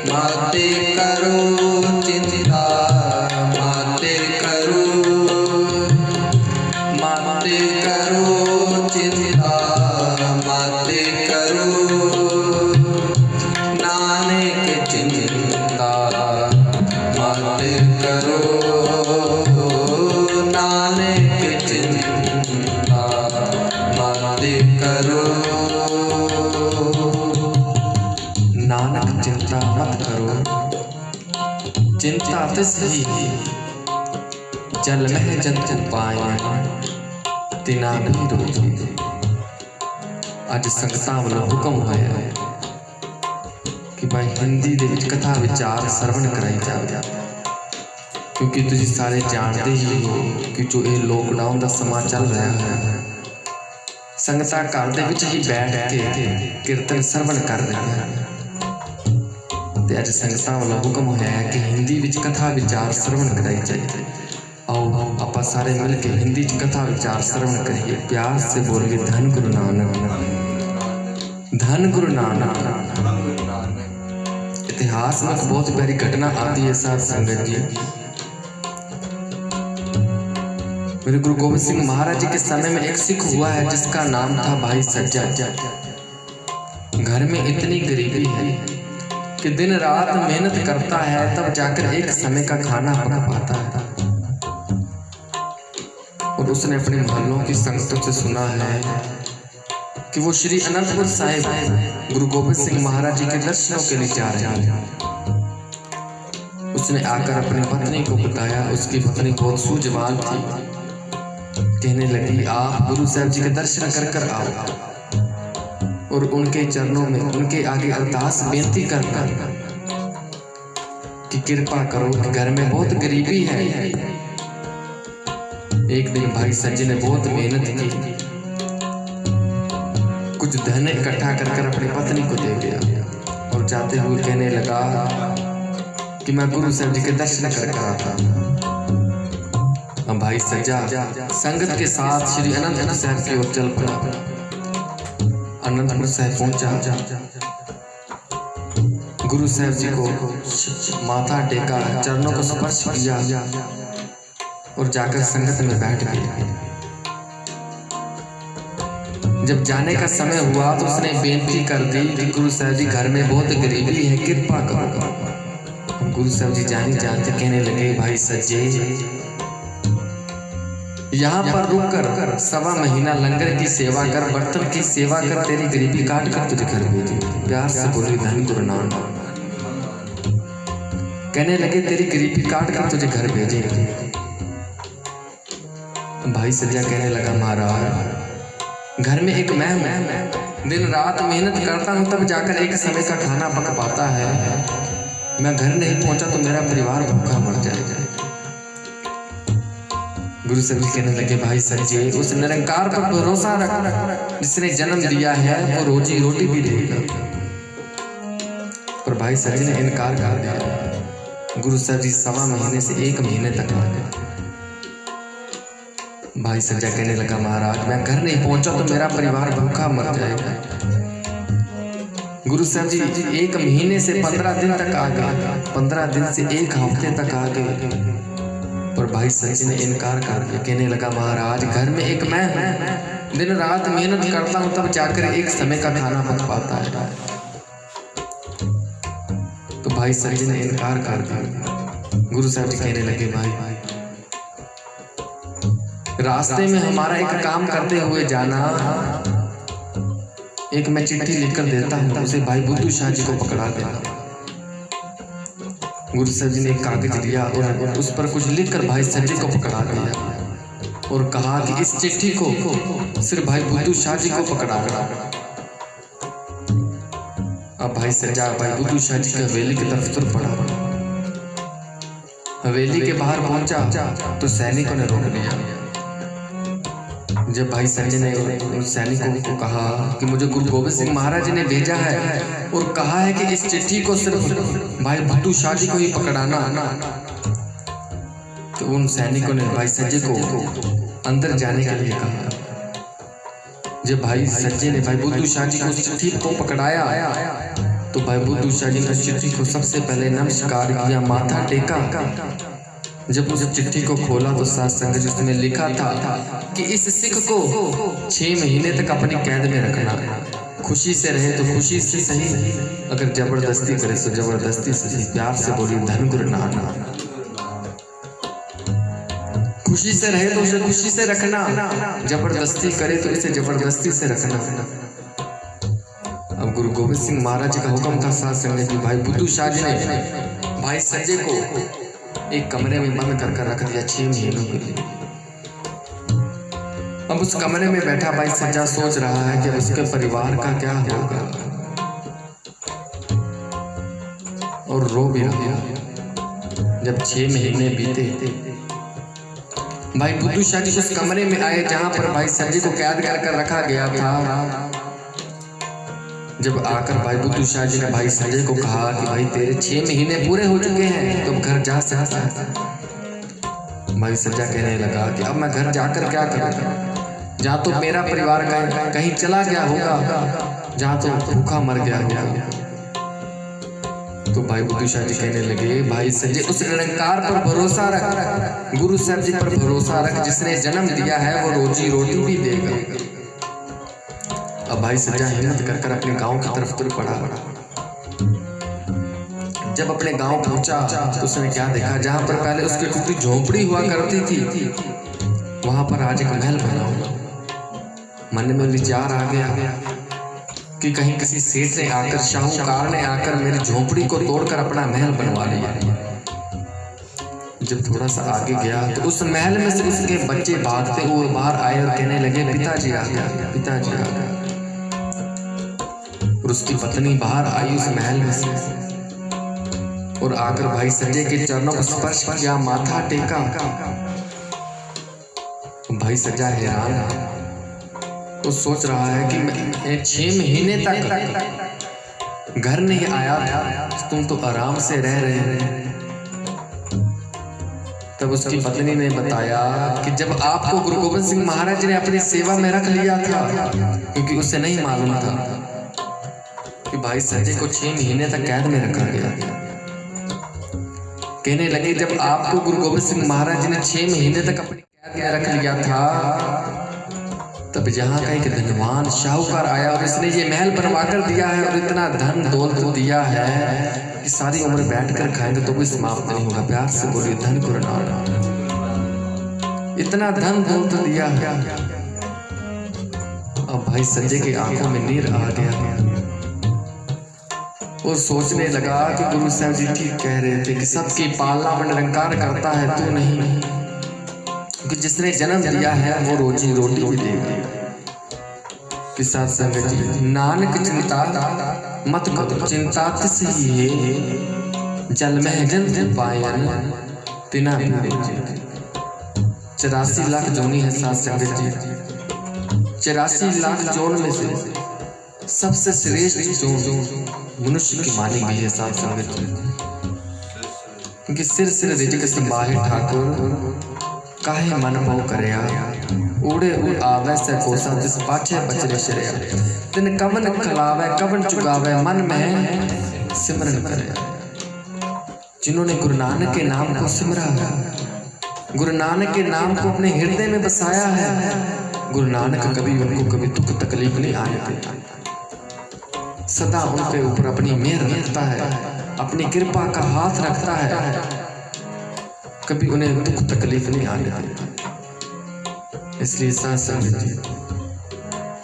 माते करो चिंता, माते करो, माते करो चिंता, माते करो नानक चिंता, माते करो नानक चिंता, माते करो। नानक चिंता मत करो, चिंता तिस ही जल में जंतु पाए तिना भी रोधी। अज संगतां वालों हुक्म होया कि भाई हिंदी दे विच कथा विचार सरवण कराई जावे, क्योंकि तुसीं सारे जानते ही हो कि जो ये लॉकडाउन का समा चल रहा है, संगतां घर दे विच ही बैठ के कीर्तन सरवण कर रही हैं। ते अज संगतां वालों हुक्म होया है कि हिंदी विच कथा विचार सरवण कराई जाए। आओ आपां सारे मिल के हिंदी च कथा विचार सरवण करिए, प्यार से बोलिए धन गुरु नानक, धन गुरु नानक। इतिहास में बहुत प्यारी घटना आती है साथ संगत जी। मेरे गुरु गोविंद सिंह महाराज जी के समय में एक सिख हुआ है जिसका नाम था भाई सज्जा। घर में इतनी गरीबी है कि दिन रात मेहनत करता है, तब जाकर एक समय का खाना पका पाता है। और उसने अपने मोहल्लों की संगतों से सुना है कि वो श्री अनंतपुर साहिब गुरु गोविंद सिंह महाराज जी के दर्शनों के लिए जा रहे हैं। उसने आकर अपनी पत्नी को बताया। उसकी पत्नी बहुत सूझवान थी, कहने लगी आप गुरु साहब जी के दर्शन कर कर आओ और उनके चरणों में उनके आगे अरदास बेनती करना कि कृपा करो कि घर में बहुत गरीबी है। एक दिन भाई सज्जे ने बहुत मेहनत की, कुछ धन इकट्ठा कर कर अपनी पत्नी को दे गया और जाते हुए कहने लगा कि मैं गुरु साहब जी के दर्शन कर कर आता। भाई सज्जा संगत के साथ श्री अनंतपुर साहिब की ओर चल पड़ा। अनंतपुर साहिब पहुंचा, गुरु साहब जी को माथा टेका, चरणों को स्पर्श किया और जाकर संगत में बैठ गया। जब जाने का समय हुआ तो उसने बेनती कर दी कि गुरु साहब जी घर में बहुत गरीबी है, कृपा करो। गुरु साहब जी जाने जानते कहने लगे भाई सज्जे यहाँ पर रुक कर सवा महीना लंगर की सेवा कर, बर्तन की सेवा कर, तेरी गरीबी काट कर तुझे घर भेजे। प्यार से बोली धन गुरु नानक। कहने लगे तेरी गरीबी काट कर तुझे घर भेजे। भाई सज्जा कहने लगा महाराज घर में एक मैं दिन रात मेहनत करता हूँ, तब जाकर एक समय का खाना पक पाता है। मैं घर नहीं पहुंचा तो मेरा परिवार भूखा मर जाएगा। गुरु साहब जी कहने लगे भाई सज्जे उस निरंकार पर भरोसा रख, जिसने जन्म दिया है वो रोजी रोटी भी देगा। पर भाई सज्जे ने इनकार कर दिया। गुरु साहब जी सवा महीने से एक महीने तक आ गए। भाई सज्जा कहने लगा महाराज मैं घर नहीं पहुंचा तो मेरा परिवार भूखा मर जाएगा। गुरु साहब जी एक महीने से 15 दिन तक आ गए, 15 दिन से एक हफ्ते तक आ गए। और भाई सज्जे ने इनकार कर दिया। कहने लगा महाराज घर में एक मैं हूं, दिन रात मेहनत करता हूं, तब जाकर एक समय का खाना पक पाता है। तो भाई सज्जे ने इनकार कर दिया। गुरु साहब जी कहने लगे भाई रास्ते में हमारा एक काम करते हुए जाना, एक मैं चिट्ठी लिखकर देता हूं, उसे भाई बुद्धू शाह जी को पकड़ा देना। गुरु साहब जी ने एक कागज लिया और उस पर कुछ लिखकर भाई सज्जे को पकड़ा दिया और कहा कि इस चिट्ठी को सिर्फ भाई बुद्धू शाह जी को पकड़ा देना। अब भाई सज्जा भाई बुद्धू शाह जी की हवेली की तरफ तुर पड़ा। हवेली के बाहर पहुंचा तो सैनिकों ने रोक लिया। जब भाई सज्जे ने उन सैनिकों को कहा कि मुझे गुरु गोविंद सिंह महाराज जी ने भेजा है और कहा है कि इस चिट्ठी को सिर्फ भाई बुद्धू शाह जी को ही पकड़ाना, तो उन सैनिकों ने भाई सज्जे को अंदर जाने के लिए कहा। जब भाई सज्जे ने भाई बुद्धू शाह जी को चिट्ठी को पकड़ाया तो भाई बुद्धू शाह जी ने चिट्ठी को सबसे पहले नमस्कार किया, माथा टेका। जब उस चिट्ठी को खोला तो साथ संगत जी उसमें लिखा था कि इस सिख को 6 महीने तक अपनी कैद में रखना, खुशी से रहे तो खुशी से सही, अगर जबरदस्ती करे तो जबरदस्ती से सही। प्यार से बोली धन गुरु नानक। खुशी से रहे तो उसे खुशी से रखना, जबरदस्ती करे तो इसे जबरदस्ती से रखना। अब गुरु गोविंद सिंह महाराज जी का हुक्म था साथ संगत जी, भाई बुद्धू शाह जी ने भाई संजय को एक कमरे में बंद कर रख दिया 6 महीनों के लिए। अब उस कमरे में बैठा भाई सज्जा सोच रहा है कि उसके परिवार का क्या होगा, और रो भी रहा। जब 6 महीने बीते, भाई बुद्धू शाह जी उस कमरे में आए जहां पर भाई संजय को कैद कर रखा गया था। जब आकर भाई बुद्धू शाह जी ने भाई संजय को कहा कि भाई तेरे 6 महीने पूरे हो चुके हैं, तुम घर जा सकता है। भाई संजय कहने लगा कि अब मैं घर जाकर क्या करूंगा, जहाँ तो मेरा परिवार कहीं चला गया होगा, जहाँ तो भूखा मर गया होगा। तो भाई बुद्धू शाह जी कहने लगे, भाई संजय उस निरंकार पर भरोसा रख, गुरु साहब जी पर भरोसा रख, जिसने जन्म दिया है वो रोजी रोटी भी देगा। अब भाई सज्जा हिम्मत कर अपने गांव की तरफ तुर पड़ा। जब अपने गांव पहुंचा तो उसने क्या देखा, जहां पर पहले उसकी टूटी झोपड़ी हुआ करती थी, वहां पर आज एक महल बना हुआ। मन में विचार आ गया कि कहीं किसी सेठ ने आकर, शाहूकार ने आकर मेरी झोपड़ी को तोड़कर अपना महल बनवा लिया। जब थोड़ा सा आगे गया तो उस महल में से उसके बच्चे भागते हुए बाहर आए और कहने लगे, पिताजी आ गया, पिताजी आ गया। और उसकी पत्नी बाहर आई उस महल में से और आकर भाई संजय के चरणों को स्पर्श किया, माथा टेका। भाई संजय हैरान, वो सोच रहा है कि मैं 6 महीने तक घर नहीं आया था, तुम तो आराम से रह रहे थे। तब उसकी पत्नी ने बताया कि जब आपको गुरु गोविंद सिंह महाराज ने अपनी सेवा में रख लिया था, क्योंकि उसे नहीं मालूम था कि भाई संजय को 6 महीने तक कैद में रखा गया। कहने लगे, जब आपको गुरु गोविंद सिंह महाराज ने 6 महीने तक अपनी कैद में रख लिया था, तब यहाँ का एक धनवान शाहूकार आया और इसने ये महल बनवा कर दिया है और इतना धन दौलत दिया है कि सारी उम्र बैठकर खाएंगे तो भी समाप्त नहीं होगा। प्यार से बोलिए धन गुरु नानक। इतना धन दौलत दिया है। अब भाई संजय की आंखों में नीर आ गया। वो सोचने लगा कि गुरु साहब जी ठीक कह रहे थे कि सबकी पालना में निरंकार करता है, तू नहीं, कि जिसने जन्म दिया है वो रोजी रोटी भी देगा। कि साथ संगत जी, नानक चिंता मत करो, चिंता तिस ही जल में जन पायन तिना 84 लाख जोनी है साथ संगत जी। 84 लाख जोन में से सबसे श्रेष्ठ जोन मनुष्य की मानी गई है साथ संगत जी। क्योंकि सिर सिर रिजिक संभाहे ठाकुर काहे मन मोह करया, उड़े उड़ आवे से कोसा तिस पाछे बचरे शरया। तिन कवन खलावे कवन चुगावे, मन में सिमरन करे। जिन्होंने गुरु नानक के नाम को सिमरा है, गुरु नानक के नाम को अपने हृदय में बसाया है, गुरु नानक कभी उनको कभी दुख तकलीफ नहीं आने देता। सदा उनके ऊपर अपनी मेहर रखता है, अपनी कृपा का हाथ रखता है, कभी उन्हें दुख तकलीफ नहीं आने देता। इसलिए साथ संगत जी,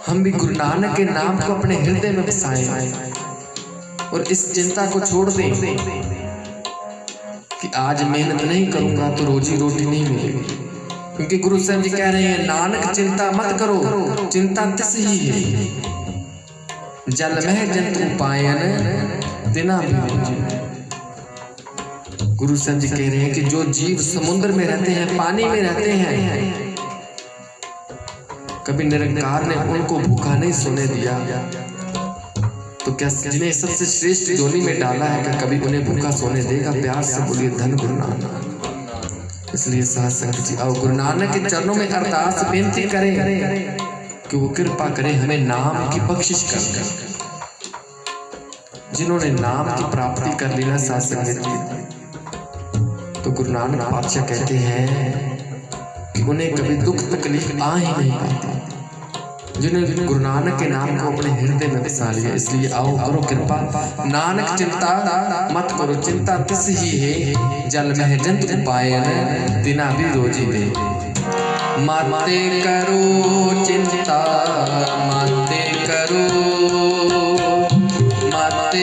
हम भी गुरु नानक के नाम को अपने हृदय में बसाएं और इस चिंता को छोड़ दें कि आज मेहनत नहीं करूंगा तो रोजी रोटी नहीं मिलेगी। क्योंकि गुरु साहब जी कह रहे हैं, नानक चिंता मत करो, चिंता तिस ही है जल में जंतु पायन तिना भी। गुरु साहब जी कह रहे हैं कि जो जीव समुद्र में रहते हैं, पानी में रहते हैं, कभी निरंकार ने उनको भूखा नहीं सोने दिया, तो क्या जिन्हें सबसे श्रेष्ठ जोनी में डाला है, क्या कभी उन्हें भूखा सोने देगा? प्यार से बोलिए धन गुरु नानक। इसलिए साथ संगत जी, आओ गुरु नानक के चरणों में अरदास बेनती करें कि वो कृपा करें हमें नाम की बख्शिश कर। जिन्होंने नाम की प्राप्ति कर ली ना साथ संगत जी, तो गुरु नानक पातशाह कहते हैं कि उन्हें कभी दुख तकलीफ आ ही नहीं पाती, जिन्हें गुरु नानक के नाम को अपने हृदय में बसा लिया। इसलिए आओ करो कृपा, नानक चिंता मत करो, चिंता तिस ही है जल मह जंतु पायन तिना भी रोजी दे। माते करो चिंता, माते करो, माते